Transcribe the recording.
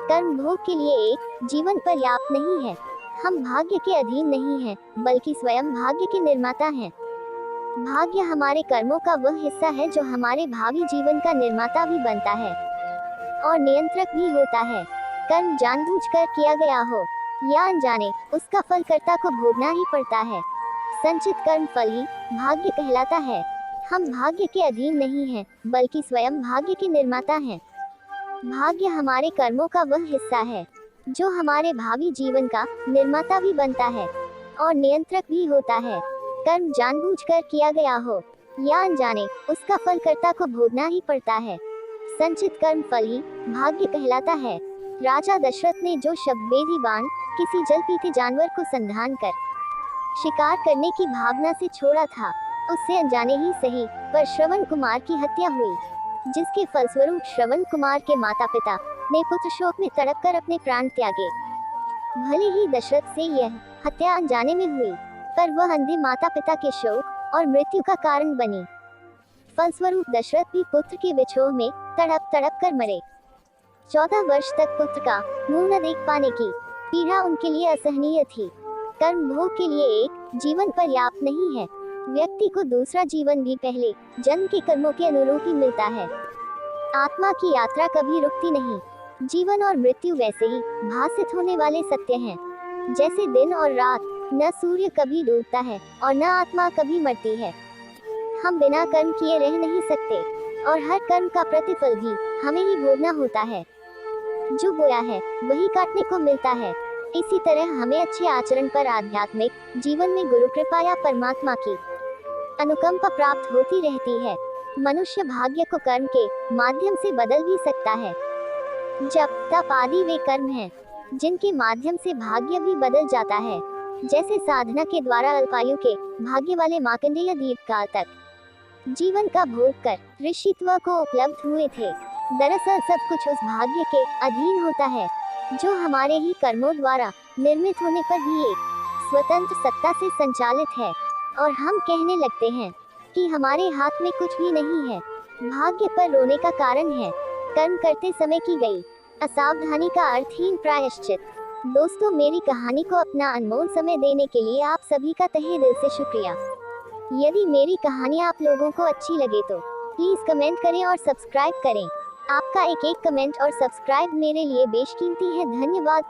कर्म भोग के लिए एक जीवन पर्याप्त नहीं है। हम भाग्य के अधीन नहीं हैं, बल्कि स्वयं भाग्य के निर्माता हैं। भाग्य हमारे कर्मों का वह हिस्सा है जो हमारे भावी जीवन का निर्माता भी बनता है और नियंत्रक भी होता है। कर्म जानबूझकर किया गया हो या अनजाने, उसका फल कर्ता को भोगना ही पड़ता है। संचित कर्म फल ही भाग्य कहलाता है। हम भाग्य के अधीन नहीं हैं, बल्कि स्वयं भाग्य के निर्माता हैं। भाग्य हमारे कर्मों का वह हिस्सा है जो हमारे भावी जीवन का निर्माता भी बनता है और नियंत्रक भी होता है। कर्म जानबूझकर किया गया हो या अनजाने, उसका फल कर्ता को भोगना ही पड़ता है। संचित कर्म फल ही भाग्य कहलाता है। राजा दशरथ ने जो शब्द बेधी बाण किसी जल पीते जानवर को संधान कर शिकार करने की भावना से छोड़ा था, उससे अनजाने ही सही पर श्रवण कुमार की हत्या हुई, जिसके फलस्वरूप श्रवण कुमार के माता पिता ने पुत्र शोक में तड़पकर अपने प्राण त्यागे। भले ही दशरथ से यह हत्या अनजाने में हुई, पर वह अंधे माता पिता के शोक और मृत्यु का कारण बनी। फलस्वरूप दशरथ भी पुत्र के विछोह में तड़प तड़प कर मरे। 14 वर्ष तक पुत्र का मुंह न देख पाने की पीड़ा उनके लिए असहनीय थी। कर्म भोग के लिए एक जीवन पर्याप्त नहीं है। व्यक्ति को दूसरा जीवन भी पहले जन्म के कर्मों के अनुरूप ही मिलता है। आत्मा की यात्रा कभी रुकती नहीं। जीवन और मृत्यु वैसे ही भासित होने वाले सत्य हैं, जैसे दिन और रात। न सूर्य कभी डूबता है और न आत्मा कभी मरती है। हम बिना कर्म किए रह नहीं सकते और हर कर्म का प्रतिफल भी हमें ही भोगना होता है। जो बोया है वही काटने को मिलता है। इसी तरह हमें अच्छे आचरण पर आध्यात्मिक जीवन में गुरु कृपा या परमात्मा की अनुकंपा प्राप्त होती रहती है। मनुष्य भाग्य को कर्म के माध्यम से बदल भी सकता है। जप तप आदि वे कर्म हैं जिनके माध्यम से भाग्य भी बदल जाता है। जैसे साधना के द्वारा अल्पायु के भाग्य वाले मार्कंडेय दीर्घकाल तक जीवन का भोग कर ऋषित्व को उपलब्ध हुए थे। दरअसल सब कुछ उस भाग्य के अधीन होता है जो हमारे ही कर्मों द्वारा निर्मित होने पर भी एक स्वतंत्र सत्ता से संचालित है, और हम कहने लगते हैं कि हमारे हाथ में कुछ भी नहीं है। भाग्य पर रोने का कारण है कर्म करते समय की गई असावधानी का अर्थहीन प्रायश्चित। दोस्तों, मेरी कहानी को अपना अनमोल समय देने के लिए आप सभी का तहे दिल से शुक्रिया। यदि मेरी कहानी आप लोगों को अच्छी लगे तो प्लीज कमेंट करें और सब्सक्राइब करें। आपका एक एक कमेंट और सब्सक्राइब मेरे लिए बेशकीमती है। धन्यवाद।